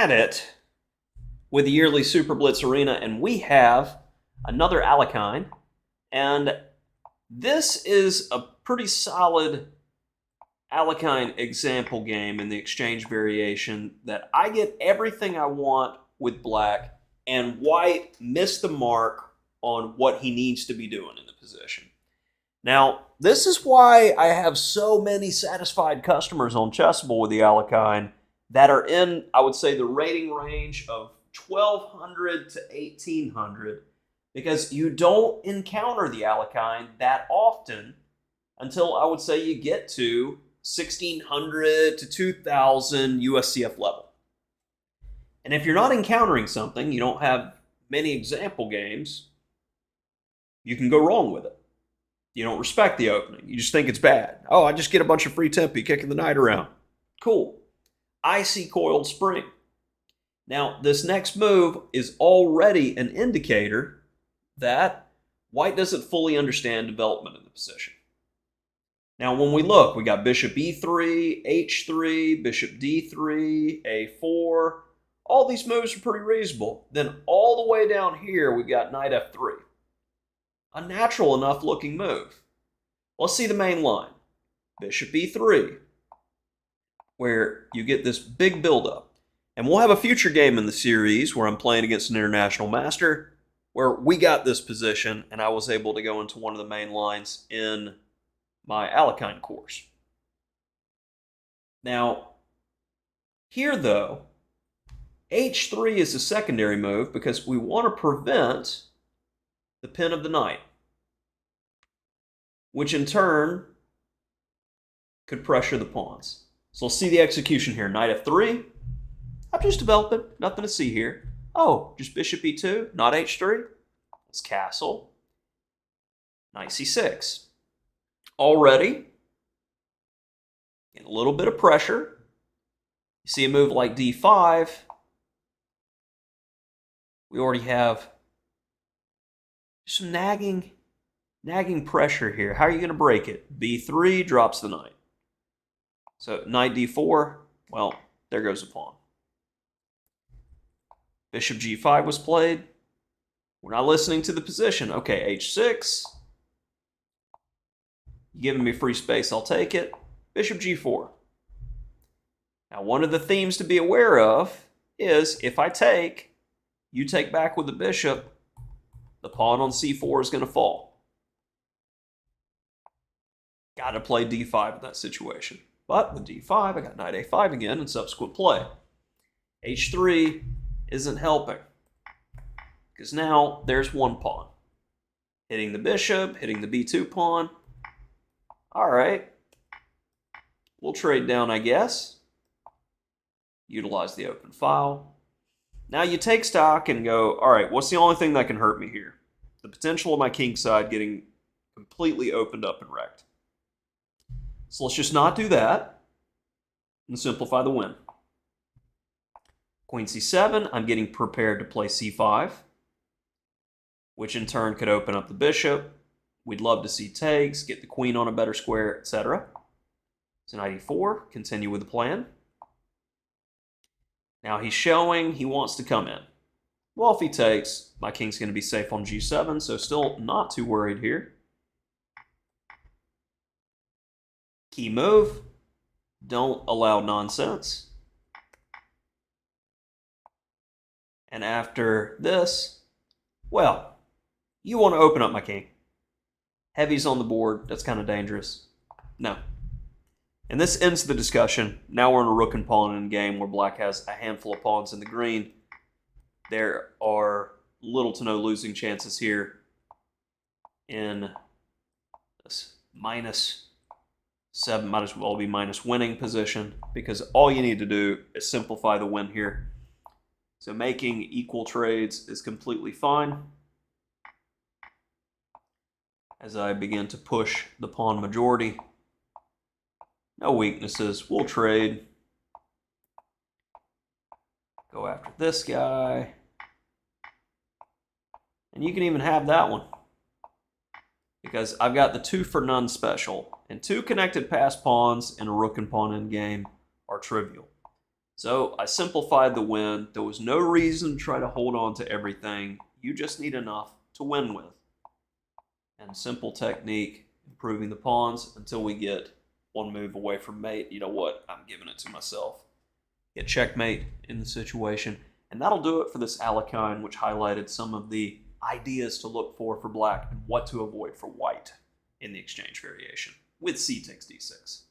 at it with the yearly Super Blitz Arena, and we have another Alekhine. And this is a pretty solid Alekhine example game in the exchange variation that I get everything I want with black, and white missed the mark on what he needs to be doing in the position. Now, this is why I have so many satisfied customers on Chessable with the Alekhine that are in, I would say, the rating range of 1200 to 1800, because you don't encounter the Alekhine that often until I would say you get to 1600 to 2000 USCF level. And if you're not encountering something, you don't have many example games, you can go wrong with it. You don't respect the opening. You just think it's bad. Oh, I just get a bunch of free tempi kicking the knight around. Cool. Icy coiled spring. Now, this next move is already an indicator that white doesn't fully understand development in the position. Now, when we look, we got bishop e3, h3, bishop d3, a4. All these moves are pretty reasonable. Then all the way down here, we've got knight f3. A natural enough looking move. Let's see the main line. Bishop e3, where you get this big buildup. And we'll have a future game in the series where I'm playing against an international master where we got this position and I was able to go into one of the main lines in my Alekhine course. Now, here though, h3 is a secondary move because we want to prevent the pin of the knight, which in turn could pressure the pawns. So let's see the execution here. Knight f3. I'm just developing. Nothing to see here. Oh, just bishop e2, not h3. Let's castle. Knight c6. Already getting a little bit of pressure. You see a move like d5. We already have some nagging pressure here. How are you going to break it? b3 drops the knight. So knight d4, well, there goes a pawn. Bishop g5 was played. We're not listening to the position. Okay, h6. You're giving me free space, I'll take it. Bishop g4. Now, one of the themes to be aware of is if I take, you take back with the bishop, the pawn on c4 is going to fall. Got to play d5 in that situation. But with d5, I got knight a5 again in subsequent play. h3 isn't helping, because now there's one pawn. Hitting the bishop, hitting the b2 pawn. All right. We'll trade down, I guess. Utilize the open file. Now you take stock and go, all right, what's the only thing that can hurt me here? The potential of my king side getting completely opened up and wrecked. So let's just not do that and simplify the win. Queen c7, I'm getting prepared to play c5, which in turn could open up the bishop. We'd love to see takes, get the queen on a better square, etc. So knight e4, continue with the plan. Now he's showing he wants to come in. Well, if he takes, my king's going to be safe on g7, so still not too worried here. Key move, don't allow nonsense. And after this, well, you want to open up my king. Heavy's on the board, that's kind of dangerous. No. And this ends the discussion. Now we're in a rook and pawn in a game where black has a handful of pawns in the green. There are little to no losing chances here in this -7, might as well be minus winning position, because all you need to do is simplify the win here. So making equal trades is completely fine. As I begin to push the pawn majority. No weaknesses, we'll trade. Go after this guy. And you can even have that one, because I've got the 2 for none special. And 2 connected pass pawns in a rook and pawn endgame are trivial. So I simplified the win. There was no reason to try to hold on to everything. You just need enough to win with. And simple technique, improving the pawns until we get one move away from mate. You know what? I'm giving it to myself. Get checkmate in the situation. And that'll do it for this Alekhine, which highlighted some of the ideas to look for black and what to avoid for white in the exchange variation with c takes d6.